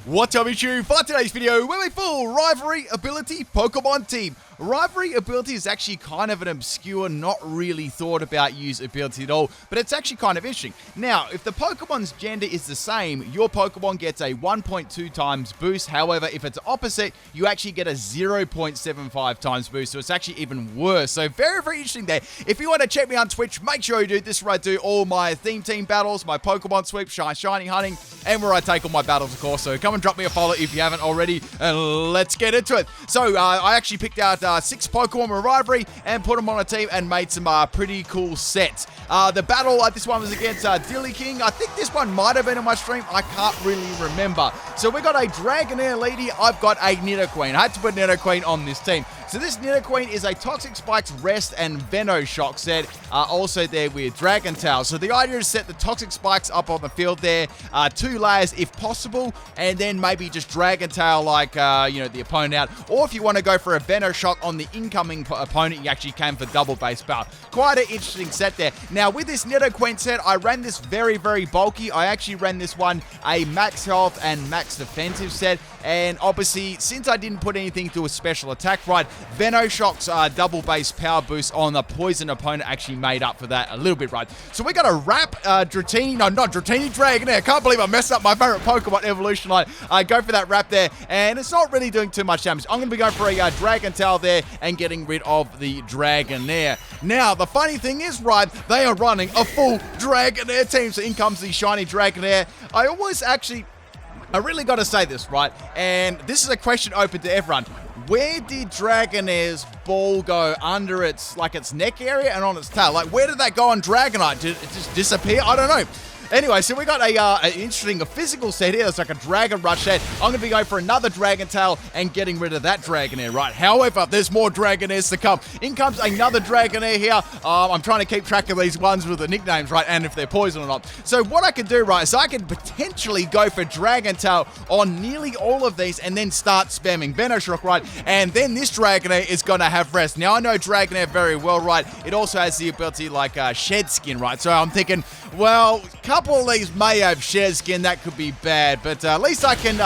What's up, YouTube? For today's video, we're full Rivalry ability Pokemon team. Rivalry ability is actually kind of an obscure, not really thought about use ability at all, but it's actually kind of interesting. Now, if the Pokemon's gender is the same, your Pokemon gets a 1.2 times boost. However, if it's opposite, you actually get a 0.75 times boost, so it's actually even worse. So very, very interesting there. If you want to check me on Twitch, make sure you do. This is where I do all my theme team battles, my Pokemon sweep, shiny hunting, and where I take all my battles, of course. So come and drop me a follow if you haven't already, and let's get into it. So I actually picked out 6 Pokemon with Rivalry and put them on a team and made some pretty cool sets. The battle, this one was against Dilly King. I think this one might have been on my stream. I can't really remember. So we got a Dragonair lady. I've got a Nidoqueen. I had to put Nidoqueen on this team. So this Nidoqueen is a Toxic Spikes Rest and Venoshock set. Also there with Dragon Tail. So the idea is to set the Toxic Spikes up on the field there. 2 layers if possible. And then maybe just Dragon Tail like, the opponent out. Or if you want to go for a Venoshock on the incoming opponent, you actually can for double base power. Quite an interesting set there. Now with this Nidoqueen set, I ran this very, very bulky. I actually ran this one a max health and max defensive set. And obviously, since I didn't put anything to a special attack right, Venoshock's double base power boost on the poison opponent actually made up for that a little bit, right? So we got a Wrap, Dratini, no, not Dratini, Dragonair. I can't believe I messed up my favorite Pokemon evolution. I go for that Wrap there, and it's not really doing too much damage. I'm going to be going for a Dragon Tail there and getting rid of the Dragonair. Now, the funny thing is, right, they are running a full Dragonair team. So in comes the shiny Dragonair. I really got to say this, right? And this is a question open to everyone. Where did Dragonair's ball go under its neck area and on its tail? Like, where did that go on Dragonite? Did it just disappear? I don't know. Anyway, so we got an interesting physical set here. It's like a Dragon Rush set. I'm going to be going for another Dragon Tail and getting rid of that Dragonair, right? However, there's more Dragonairs to come. In comes another Dragonair here. I'm trying to keep track of these ones with the nicknames, right? And if they're poison or not. So what I could do, right, is I could potentially go for Dragon Tail on nearly all of these and then start spamming Venoshock, right? And then this Dragonair is going to have rest. Now, I know Dragonair very well, right? It also has the ability like Shed Skin, right? So I'm thinking, well, couple of these may have Shed Skin. That could be bad, but at least I can,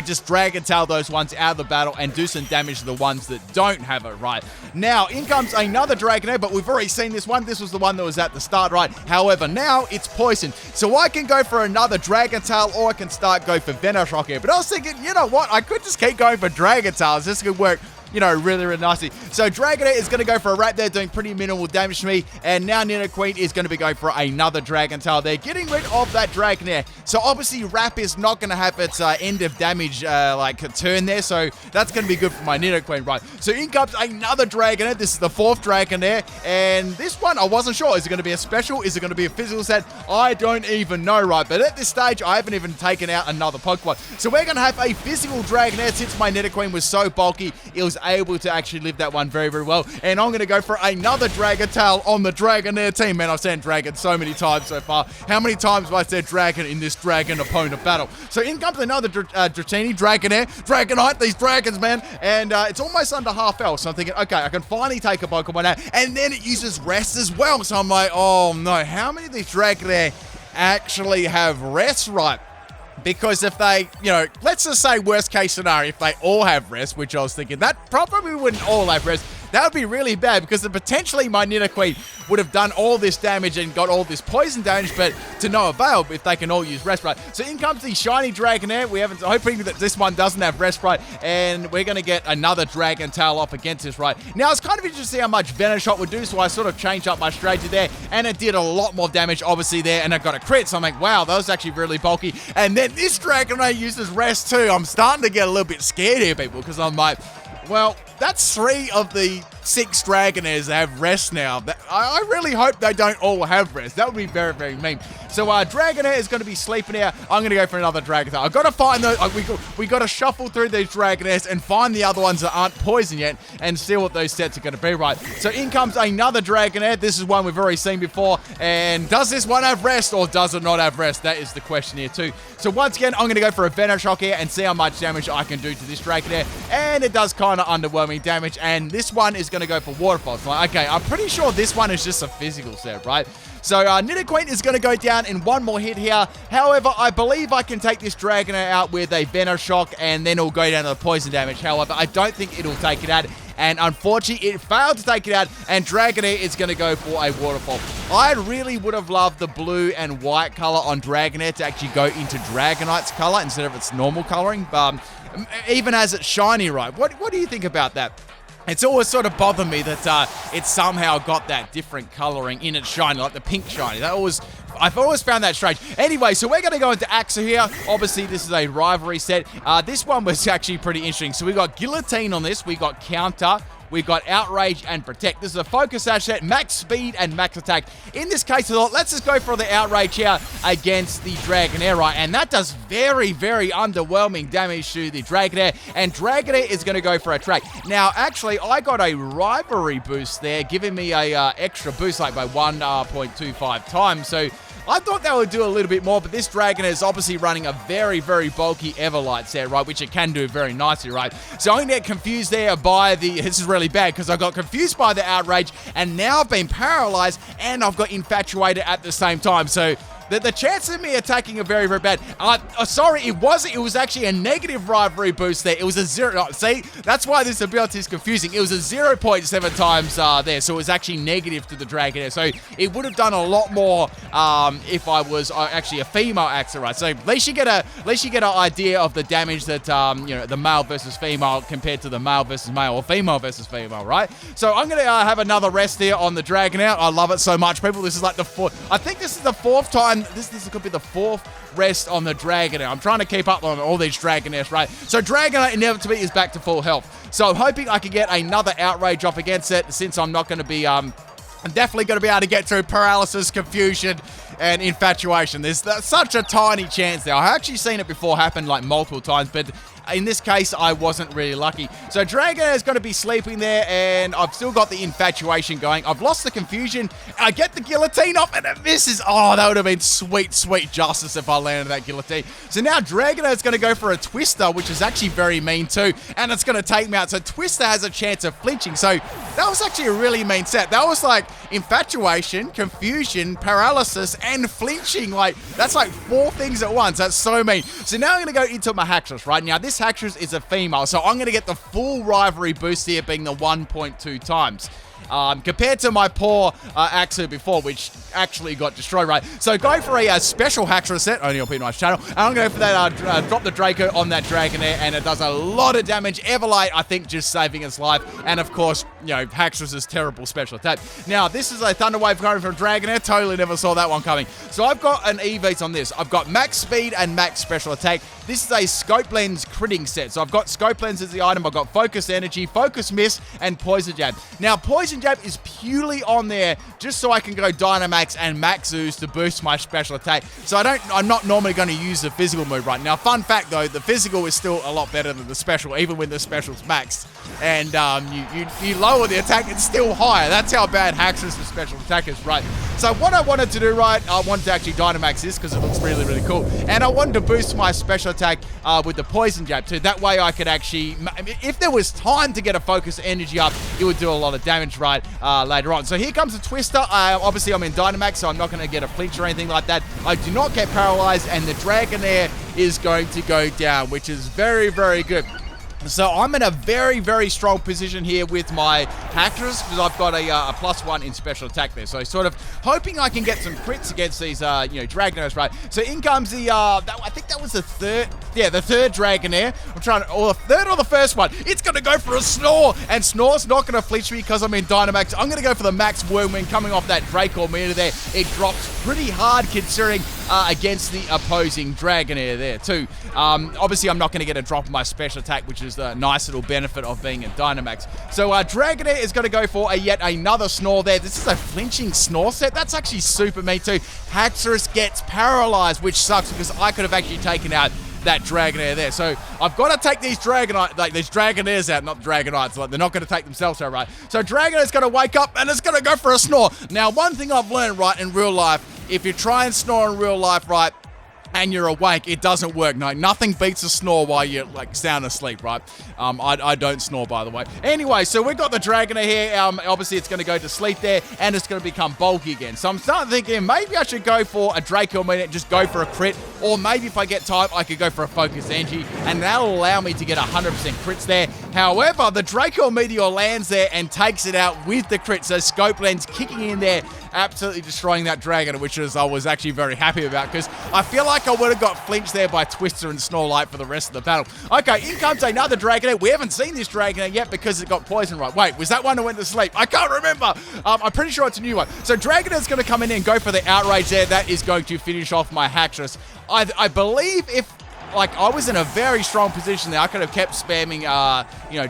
just Dragon Tail those ones out of the battle and do some damage to the ones that don't have it, right? Now, in comes another Dragonair, but we've already seen this one. This was the one that was at the start, right? However, now it's poison. So I can go for another Dragon Tail, or I can go for Venoshock here. But I was thinking, you know what? I could just keep going for Dragon Tails. This could work, really, really nicely. So Dragonair is going to go for a Wrap there, doing pretty minimal damage to me. And now Nidoqueen is going to be going for another Dragon Tail there, getting rid of that Dragonair. So obviously Wrap is not going to have its end of damage turn there. So that's going to be good for my Nidoqueen, right? So in comes another Dragonair. This is the 4th Dragonair. And this one, I wasn't sure. Is it going to be a special? Is it going to be a physical set? I don't even know, right? But at this stage, I haven't even taken out another Pokemon. So we're going to have a physical Dragonair. Since my Nidoqueen was so bulky, it was able to actually live that one very, very well. And I'm going to go for another Dragon Tail on the Dragonair team. Man, I've said Dragon so many times so far. How many times have I said Dragon in this Dragon opponent battle? So in comes another Dratini, Dragonair, Dragonite, these dragons, man. And it's almost under half health. So I'm thinking, okay, I can finally take a Pokemon out. And then it uses Rest as well. So I'm like, oh no, how many of these Dragonair actually have Rest, right? Because if they, let's just say worst case scenario, if they all have Rest, which I was thinking, that probably wouldn't all have Rest. That would be really bad because then potentially my Nidoqueen would have done all this damage and got all this poison damage, but to no avail if they can all use Respite. So in comes the shiny Dragonair. We haven't, hoping that this one doesn't have Respite, and we're going to get another Dragon Tail off against this, right? Now, it's kind of interesting to see how much Venoshock would do, so I sort of changed up my strategy there, and it did a lot more damage, obviously, there, and it got a crit, so I'm like, wow, that was actually really bulky. And then this Dragonair uses Rest too. I'm starting to get a little bit scared here, people, because I'm like, well, that's 3 of the 6 Dragonairs have rest now. I really hope they don't all have rest. That would be very, very mean. So Dragonair is going to be sleeping here. I'm going to go for another Dragonair. I've got to find those. We got to shuffle through these Dragonairs and find the other ones that aren't poisoned yet and see what those sets are going to be, right? So in comes another Dragonair. This is one we've already seen before. And does this one have rest or does it not have rest? That is the question here too. So once again, I'm going to go for a Venoshock here and see how much damage I can do to this Dragonair. And it does kind of underwhelming damage. And this one is going to go for Waterfalls. Like, okay, I'm pretty sure this one is just a physical set, right? So Nidoqueen is going to go down in one more hit here. However, I believe I can take this Dragonair out with a Venoshock and then it'll go down to the poison damage. However, I don't think it'll take it out. And unfortunately, it failed to take it out, and Dragonair is going to go for a Waterfall. I really would have loved the blue and white color on Dragonair to actually go into Dragonite's color instead of its normal coloring, even as it's shiny, right? What do you think about that? It's always sort of bothered me that it somehow got that different coloring in its shiny, like the pink shiny. I've always found that strange. Anyway, so we're going to go into Axel here. Obviously, this is a Rivalry set. This one was actually pretty interesting. So we got Guillotine on this. We got Counter. We've got Outrage and Protect. This is a Focus Sash set, max speed and max attack. In this case, I thought, let's just go for the Outrage here against the Dragonair, right? And that does very, very underwhelming damage to the Dragonair. And Dragonair is going to go for a track. Now, actually, I got a Rivalry boost there, giving me a extra boost, like by 1.25 times. So I thought they would do a little bit more, but this Dragonair is obviously running a very, very bulky Everlight set, right, which it can do very nicely, right? So I'm going to get confused there by this is really bad because I got confused by the Outrage, and now I've been paralyzed, and I've got Infatuated at the same time. So the chances of me attacking are very, very bad. Sorry, it was actually a negative Rivalry boost there. It was a 0. See, that's why this ability is confusing. It was a 0.7 times there, so it was actually negative to the Dragonair. So it would have done a lot more if I was actually a female Axel, right? So at least you get an idea of the damage that the male versus female compared to the male versus male or female versus female, right? So I'm gonna have another rest here on the Dragonair. I love it so much, people. This is like the fourth. I think this is the 4th time. This could be the 4th rest on the Dragonair. I'm trying to keep up on all these Dragonairs, right? So Dragonair inevitably is back to full health. So I'm hoping I can get another Outrage off against it, since I'm not going to be, I'm definitely going to be able to get through Paralysis, Confusion, and Infatuation. There's such a tiny chance there. I've actually seen it before happen like multiple times, but in this case, I wasn't really lucky. So Dragonair is going to be sleeping there, and I've still got the Infatuation going. I've lost the Confusion. I get the Guillotine off, and it misses. Oh, that would have been sweet, sweet justice if I landed that Guillotine. So now Dragonair is going to go for a Twister, which is actually very mean too, and it's going to take me out. So Twister has a chance of flinching. So that was actually a really mean set. That was like Infatuation, Confusion, Paralysis, and flinching. Like, that's like 4 things at once. That's so mean. So now I'm going to go into my Haxorus, right? Now, this Haxorus is a female, so I'm going to get the full Rivalry boost here, being the 1.2 times. Compared to my poor Axel before, which actually got destroyed, right? So going for a special Haxorus set, only on PIMPNITE's channel, and I'm going to go for that, drop the Draco on that Dragonair, and it does a lot of damage. Everlight, I think, just saving its life, and of course, Haxorus' terrible special attack. Now, this is a Thunder Wave coming from Dragonair, totally never saw that one coming. So I've got an EVs on this. I've got max speed and max special attack. This is a Scope Lens critting set. So I've got Scope Lens as the item, I've got Focus Energy, Focus Miss, and Poison Jab. Now, Poison Jab is purely on there just so I can go Dynamax and Max Ooze to boost my special attack. So I'm not normally going to use the physical move right now. Fun fact though, the physical is still a lot better than the special, even when the special's maxed. And you lower the attack, it's still higher. That's how bad Haxorus' special attack is, right? So what I wanted to do, right, I wanted to actually Dynamax this because it looks really, really cool. And I wanted to boost my special attack with the Poison Jab too. That way I could actually, if there was time to get a Focus Energy up, it would do a lot of damage, right, later on. So here comes the Twister. Obviously I'm in Dynamax, so I'm not going to get a flinch or anything like that. I do not get paralyzed, and the Dragonair is going to go down, which is very, very good. So I'm in a very, very strong position here with my Haxorus because I've got a +1 in special attack there. So sort of hoping I can get some crits against these, Dragonairs, right? So in comes the, I think that was the the third Dragonair. I'm trying to, or the third or the first one. It's going to go for a Snore, and Snore's not going to flinch me because I'm in Dynamax. I'm going to go for the Max Whirlwind coming off that Draco meter there. It drops pretty hard considering against the opposing Dragonair there too. Obviously, I'm not going to get a drop on my special attack, which is the nice little benefit of being in Dynamax. So Dragonair is going to go for yet another Snore there. This is a flinching Snore set. That's actually super me too. Haxorus gets paralyzed, which sucks because I could have actually taken out that Dragonair there. So I've got to take these Dragonairs out, not Dragonites. Like, they're not going to take themselves out, right? So Dragonair's going to wake up and it's going to go for a Snore. Now, one thing I've learned, right, in real life, if you try and snore in real life, right, and you're awake, it doesn't work. No, nothing beats a snore while you're like sound asleep, right? I don't snore, by the way. Anyway, so we've got the Dragonair here. Obviously, it's going to go to sleep there, and it's going to become bulky again. So I'm starting thinking maybe I should go for a Draco Meteor, just go for a crit, or maybe if I get time, I could go for a Focus Energy, and that'll allow me to get 100% crits there. However, the Draco Meteor lands there and takes it out with the crit. So Scope Lens kicking in there, absolutely destroying that Dragonair, which I was actually very happy about because I feel like I would have got flinched there by Twister and Snorlax for the rest of the battle. Okay, in comes another Dragonair. We haven't seen this Dragonair yet because it got poisoned, right? Wait, was that one that went to sleep? I can't remember. I'm pretty sure it's a new one. So Dragonair's going to come in and go for the Outrage there. That is going to finish off my Haxorus. I believe if like I was in a very strong position there, I could have kept spamming,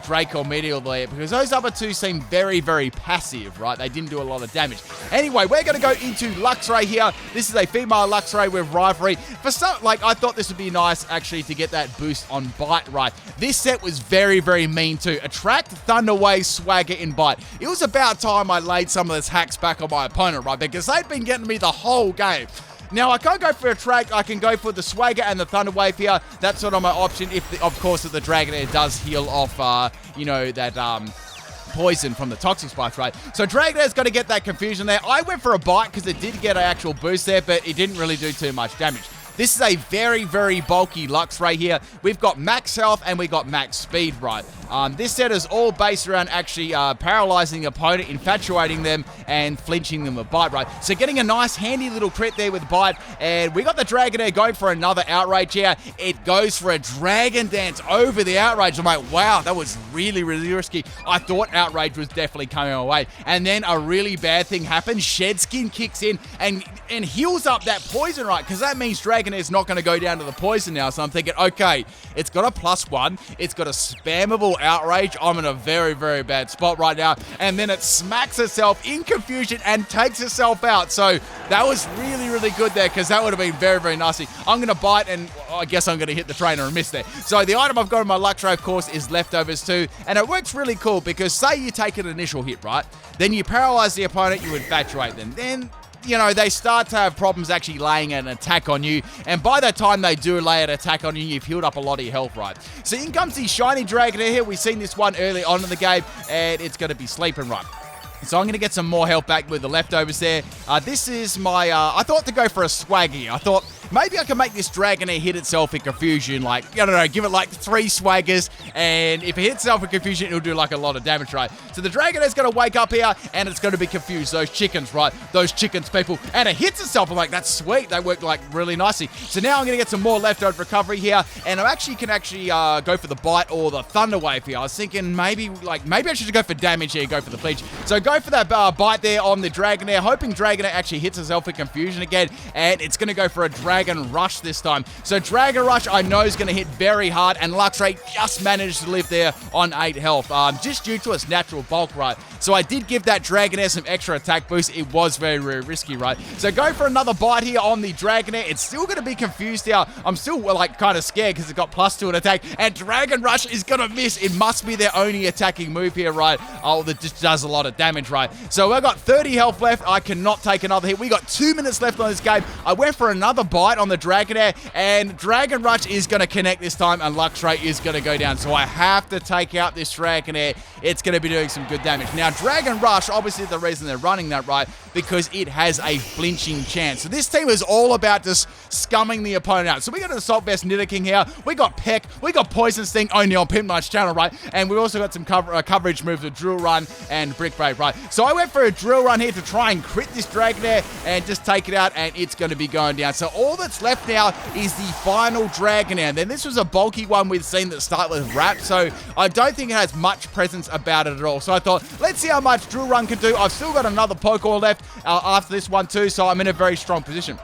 Draco Meteor there because those other two seem very, very passive, right? They didn't do a lot of damage. Anyway, we're going to go into Luxray here. This is a female Luxray with Rivalry. For some, I thought this would be nice actually to get that boost on Bite, right? This set was very, very mean too. Attract, Thunder Wave, Swagger, and Bite. It was about time I laid some of this hacks back on my opponent, right? Because they'd been getting me the whole game. Now, I can't go for a Attract. I can go for the Swagger and the Thunder Wave here. That's sort of my option if, of course, if the Dragonair does heal off, that poison from the Toxic Spikes, right? So Dragonair's got to get that confusion there. I went for a Bite because it did get an actual boost there, but it didn't really do too much damage. This is a very, very bulky Luxray here. We've got max health and we got max speed, right? This set is all based around actually paralyzing the opponent, infatuating them, and flinching them with Bite, right? So getting a nice, handy little crit there with Bite, and we got the Dragonair going for another Outrage here. It goes for a Dragon Dance over the Outrage. I'm like, wow, that was really, really risky. I thought Outrage was definitely coming away. And then a really bad thing happens. Shed Skin kicks in and heals up that poison, right? Because that means Dragonair's not going to go down to the poison now. So I'm thinking, okay, it's got a +1. It's got a spammable Outrage. I'm in a very, very bad spot right now. And then it smacks itself in confusion and takes itself out. So that was really, really good there because that would have been very, very nasty. I'm going to Bite and I guess I'm going to hit the trainer and miss there. So the item I've got in my Luxray, of course, is Leftovers too. And it works really cool because say you take an initial hit, right? Then you paralyze the opponent, you infatuate them. Then they start to have problems actually laying an attack on you. And by the time they do lay an attack on you, you've healed up a lot of your health, right? So in comes the Shiny Dragonair here. We've seen this one early on in the game, and it's going to be sleeping, right? So I'm going to get some more health back with the Leftovers there. This is my, I thought to go for a Swaggy. I thought maybe I can make this Dragonair hit itself in confusion. Give it 3 Swaggers. And if it hits itself in confusion, it'll do a lot of damage, right? So the Dragonair's going to wake up here and it's going to be confused. Those chickens, right? Those chickens, people. And it hits itself. I'm like, that's sweet. They work really nicely. So now I'm going to get some more Leftover recovery here. And I can go for the Bite or the Thunder Wave here. I was thinking maybe I should go for damage here, go for the flinch. So go for that Bite there on the Dragonair, hoping Dragonair actually hits itself in confusion again. And it's going to go for a Dragon Rush this time. So Dragon Rush I know is going to hit very hard, and Luxray just managed to live there on 8 health, just due to its natural bulk, right? So I did give that Dragonair some extra attack boost. It was very, very risky, right? So go for another Bite here on the Dragonair. It's still going to be confused here. I'm still kind of scared because it got +2 in attack, and Dragon Rush is going to miss. It must be their only attacking move here, right? Oh, that just does a lot of damage, right? So we've got 30 health left. I cannot take another hit. We got 2 minutes left on this game. I went for another Bite on the Dragonair, and Dragon Rush is going to connect this time, and Luxray is going to go down. So I have to take out this Dragonair. It's going to be doing some good damage. Now, Dragon Rush, obviously the reason they're running that, right, because it has a flinching chance. So this team is all about just scumming the opponent out. So we got an Assault Vest Nidoking here. We got Peck. We got Poison Sting only on PIMPNITE's channel, right? And we also got some coverage moves with Drill Run and Brick Break, right? So I went for a Drill Run here to try and crit this Dragonair and just take it out, and it's going to be going down. So all that's left now is the final Dragonair. Then this was a bulky one we've seen that start with Wrap, so I don't think it has much presence about it at all. So I thought, let's see how much Drill Run can do. I've still got another Pokemon left after this one too, so I'm in a very strong position.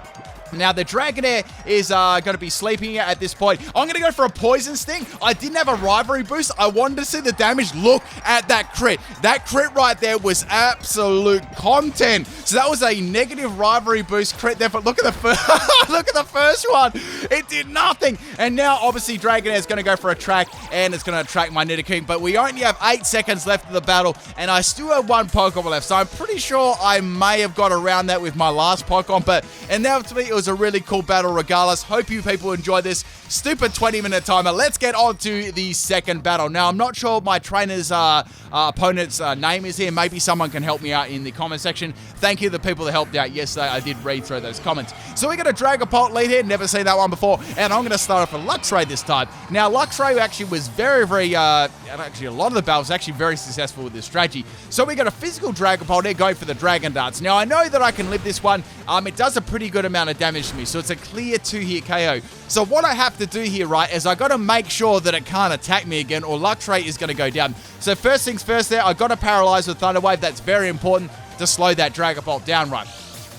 Now, the Dragonair is going to be sleeping at this point. I'm going to go for a Poison Sting. I didn't have a Rivalry boost. I wanted to see the damage. Look at that crit. That crit right there was absolute content. So that was a negative Rivalry boost crit there. But look at the first, look at the first one. It did nothing. And now, obviously, Dragonair is going to go for a track, and it's going to attract my Nidoking. But we only have 8 seconds left of the battle, and I still have 1 Pokemon left. So I'm pretty sure I may have got around that with my last Pokemon. But inevitably, it was a really cool battle regardless. Hope you people enjoyed this stupid 20-minute timer. Let's get on to the second battle. Now, I'm not sure my trainer's opponent's name is here. Maybe someone can help me out in the comment section. Thank you to the people that helped out yesterday. I did read through those comments. So we got a Dragapult lead here. Never seen that one before. And I'm going to start off with Luxray this time. Now, Luxray actually was very, actually a lot of the battles actually very successful with this strategy. So we got a physical Dragapult here going for the Dragon Darts. Now, I know that I can live this one. It does a pretty good amount of damage to me. So it's a clear 2-hit KO. So what I have to do here, right, is I got to make sure that it can't attack me again or Luxray is going to go down. So first things first there, I got to paralyze with Thunder Wave. That's very important to slow that Dragapult down, right.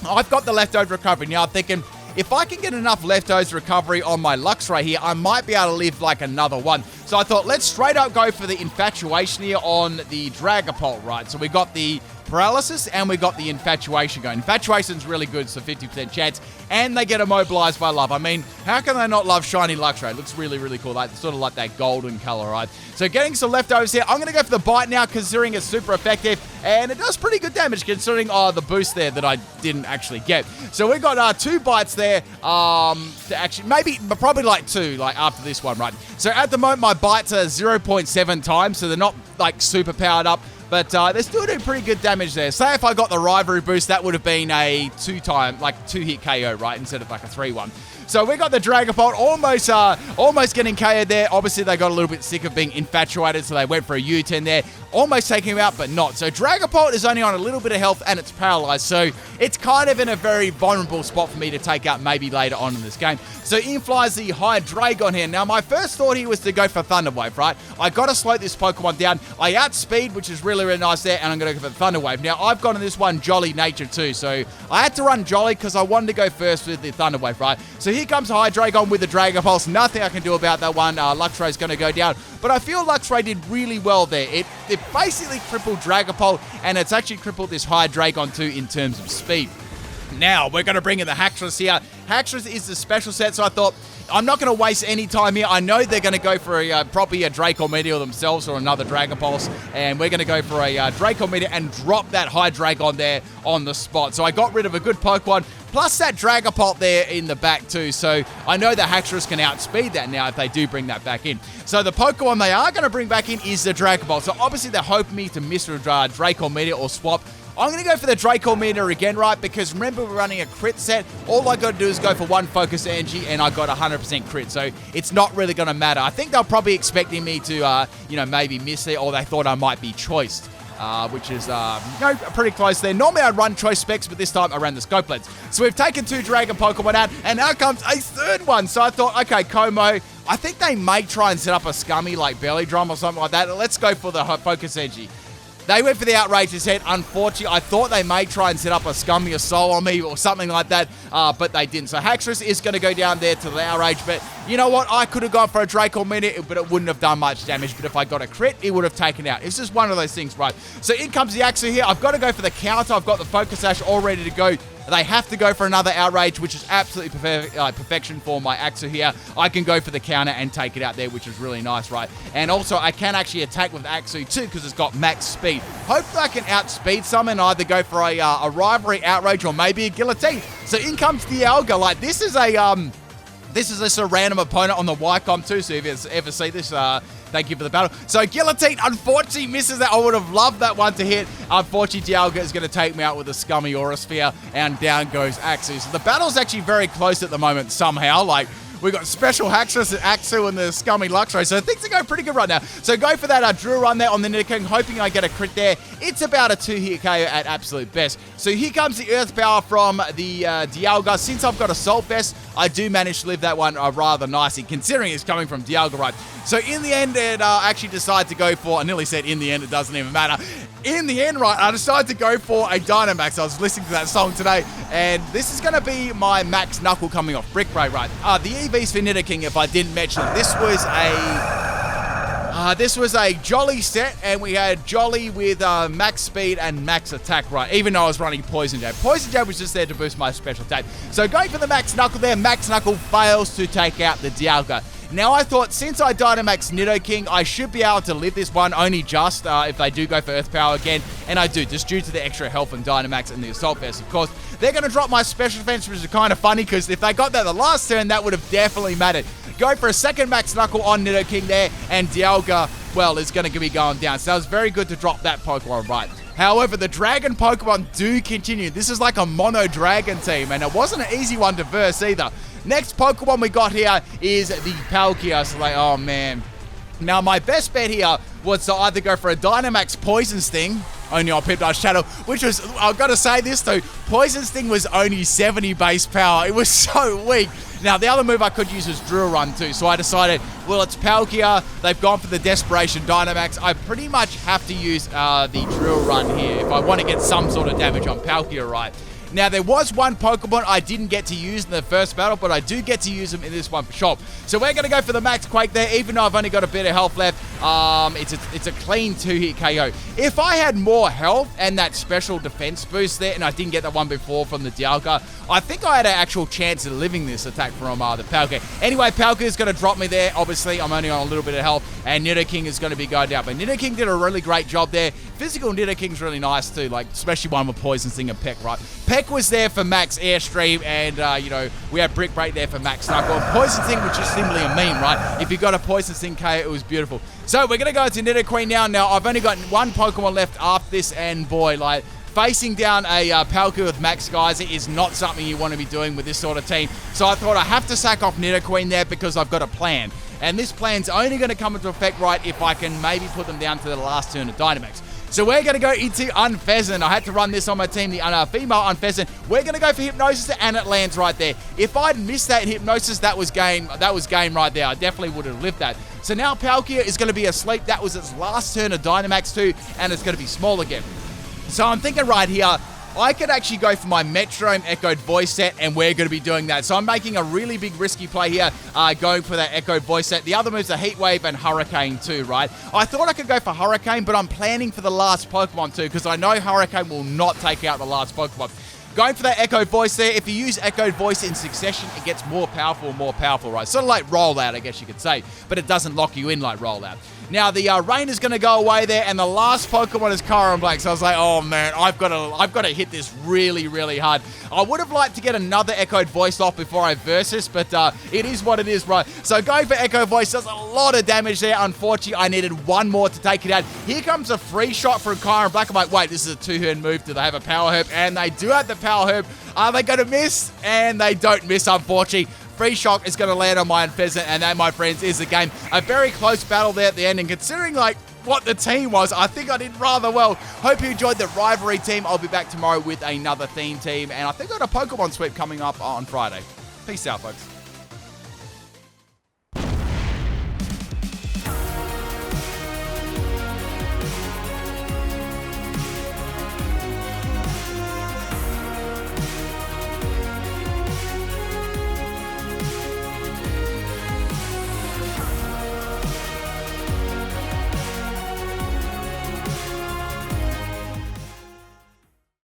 I've got the leftover recovery. Now I'm thinking, if I can get enough leftovers recovery on my Luxray here, I might be able to live like another one. So I thought, let's straight up go for the Infatuation here on the Dragapult, right? So we got the Paralysis and we got the Infatuation going. Infatuation's really good, so 50% chance. And they get immobilized by love. I mean, how can they not love shiny Luxray? It looks really, really cool. Like, sort of like that golden color, right? So getting some leftovers here. I'm going to go for the Bite now, considering it's super effective. And it does pretty good damage, considering the boost there that I didn't actually get. So we got 2 bites there. To actually, probably like 2, like after this one, right? So at the moment, my bites are 0.7 times, so they're not like super powered up. But they still do pretty good damage there. Say if I got the Rivalry boost, that would have been a 2-hit KO, right? Instead of like a 3-1. So we got the Dragapult almost getting KO'd there. Obviously, they got a little bit sick of being infatuated, so they went for a U-turn there. Almost taking him out, but not. So Dragapult is only on a little bit of health, and it's paralyzed. So it's kind of in a very vulnerable spot for me to take out maybe later on in this game. So in flies the Hydreigon here. Now, my first thought here was to go for Thunder Wave, right? I got to slow this Pokemon down. I outspeed, which is really, really nice there, and I'm going to go for Thunder Wave. Now, I've got in this one Jolly Nature too, so I had to run Jolly because I wanted to go first with the Thunder Wave, right? So here comes Hydreigon with the Dragon Pulse. Nothing I can do about that one. Luxray's going to go down. But I feel Luxray did really well there. It basically crippled Dragapult, and it's actually crippled this Hydreigon too in terms of speed. Now, we're going to bring in the Haxorus here. Haxorus is the special set, so I thought, I'm not going to waste any time here. I know they're going to go for probably a Draco Meteor themselves or another Dragon Pulse, and we're going to go for a Draco Meteor and drop that Hydreigon there on the spot. So I got rid of a good Pokemon, plus that Dragapult there in the back too. So I know the Haxorus can outspeed that now if they do bring that back in. So the Pokemon they are going to bring back in is the Dragapult. So obviously they're hoping me to miss a Draco Meteor or swap. I'm going to go for the Draco Meteor again, right? Because remember, we're running a crit set. All I got to do is go for 1 focus energy, and I got 100% crit. So it's not really going to matter. I think they're probably expecting me to, maybe miss it, or they thought I might be choiced. Which is, pretty close there. Normally I'd run choice specs, but this time I ran the Scope Blades. So we've taken 2 Dragon Pokemon out, and now comes a third one. So I thought, okay, Como, I think they may try and set up a Scummy like Belly Drum or something like that. Let's go for the focus energy. They went for the Outrageous Head. Unfortunately, I thought they may try and set up a Scummy or Soul on me or something like that, but they didn't. So Haxorus is going to go down there to the Outrage, but you know what? I could have gone for a Draco Meteor, but it wouldn't have done much damage. But if I got a crit, it would have taken out. It's just one of those things, right? So in comes the Axu here. I've got to go for the counter. I've got the Focus Sash all ready to go. They have to go for another Outrage, which is absolutely perfection for my Axu here. I can go for the counter and take it out there, which is really nice, right? And also, I can actually attack with Axu too, because it's got max speed. Hopefully, I can outspeed some and either go for a Rivalry Outrage or maybe a Guillotine. So in comes Dialga. Like, this is just a random opponent on the Wycombe too, so if you ever see this, thank you for the battle. So Guillotine, unfortunately, misses that. I would have loved that one to hit. Unfortunately, Dialga is going to take me out with a Scummy Aura Sphere, and down goes Axu. So the battle's actually very close at the moment somehow. Like, We got Special Haxorus and Axu and the Scummy Luxray, so things are going pretty good right now. So go for that Drill Run there on the Nidoking, hoping I get a crit there. It's about a 2-hit KO at absolute best. So here comes the Earth Power from the Dialga. Since I've got Assault Vest, I do manage to live that one rather nicely, considering it's coming from Dialga, right? So in the end, it actually decided to go for, I nearly said in the end, it doesn't even matter. In the end, right, I decided to go for a Dynamax. I was listening to that song today, and this is going to be my Max Knuckle coming off Brick Break, right? The EVs for Nidoking, if I didn't mention, this was a Jolly set, and we had Jolly with max speed and max attack, right? Even though I was running Poison Jab. Poison Jab was just there to boost my special attack. So going for the Max Knuckle there, Max Knuckle fails to take out the Dialga. Now I thought, since I Dynamax Nidoking, I should be able to live this one, only just if they do go for Earth Power again, and I do, just due to the extra health and Dynamax and the Assault Vest, of course. They're going to drop my Special Defense, which is kind of funny, because if they got that the last turn, that would have definitely mattered. Go for a second Max Knuckle on Nidoking there, and Dialga, well, is going to be going down. So that was very good to drop that Pokemon right. However, the Dragon Pokemon do continue. This is like a mono Dragon team, and it wasn't an easy one to verse either. Next Pokemon we got here is the Palkia. So like, oh man. Now my best bet here was to either go for a Dynamax Poison Sting, only on PIMPNITE Shadow, which was, I've got to say this though, Poison Sting was only 70 base power. It was so weak. Now, the other move I could use was Drill Run too, so I decided, well, it's Palkia. They've gone for the Desperation Dynamax. I pretty much have to use the Drill Run here if I want to get some sort of damage on Palkia, right? Now, there was one Pokemon I didn't get to use in the first battle, but I do get to use them in this one for sure. So we're going to go for the Max Quake there, even though I've only got a bit of health left. It's a clean 2-hit KO. If I had more health and that special defense boost there, and I didn't get that one before from the Dialga, I think I had an actual chance of living this attack from the Palkia. Anyway, Palkia is going to drop me there. Obviously, I'm only on a little bit of health, and Nidoking is going to be going down. But Nidoking did a really great job there. Physical Nidoking's really nice too, like especially one with Poison Sting and Peck, right? Peck was there for Max Airstream, and you know, we had Brick Break there for Max Knuckle. And Poison Sting was just simply a meme, right? If you got a Poison Sting KO, it was beautiful. So we're gonna go to Nidoqueen now. Now I've only got one Pokemon left after this, and boy, like, facing down a Palkia with Max Geyser is not something you want to be doing with this sort of team. So I thought I have to sack off Nidoqueen there because I've got a plan. And this plan's only going to come into effect, right, if I can maybe put them down to the last turn of Dynamax. So we're going to go into Unpheasant. I had to run this on my team, the female Unpheasant. We're going to go for Hypnosis, and it lands right there. If I'd missed that Hypnosis, that was game right there. I definitely would have lived that. So now Palkia is going to be asleep. That was its last turn of Dynamax too, and it's going to be small again. So I'm thinking right here, I could actually go for my Metronome Echoed Voice set, and we're going to be doing that. So I'm making a really big risky play here, going for that Echoed Voice set. The other moves are Heat Wave and Hurricane too, right? I thought I could go for Hurricane, but I'm planning for the last Pokemon too, because I know Hurricane will not take out the last Pokemon. Going for that Echoed Voice there. If you use Echoed Voice in succession, it gets more powerful, right? Sort of like Rollout, I guess you could say, but it doesn't lock you in like Rollout. Now, the rain is going to go away there, and the last Pokemon is Kyurem Black. So I was like, oh, man, I've got to hit this really, really hard. I would have liked to get another Echoed Voice off before I Versus, but it is what it is, right? So going for Echo Voice does a lot of damage there. Unfortunately, I needed one more to take it out. Here comes a free shot from Kyurem Black. I'm like, wait, this is a two-turn move. Do they have a Power Herb? And they do have the Power Herb. Are they going to miss? And they don't miss, unfortunately. Free Shock is going to land on my Unpheasant, and that, my friends, is the game. A very close battle there at the end, and considering, like, what the team was, I think I did rather well. Hope you enjoyed the Rivalry team. I'll be back tomorrow with another theme team, and I think I got a Pokemon sweep coming up on Friday. Peace out, folks.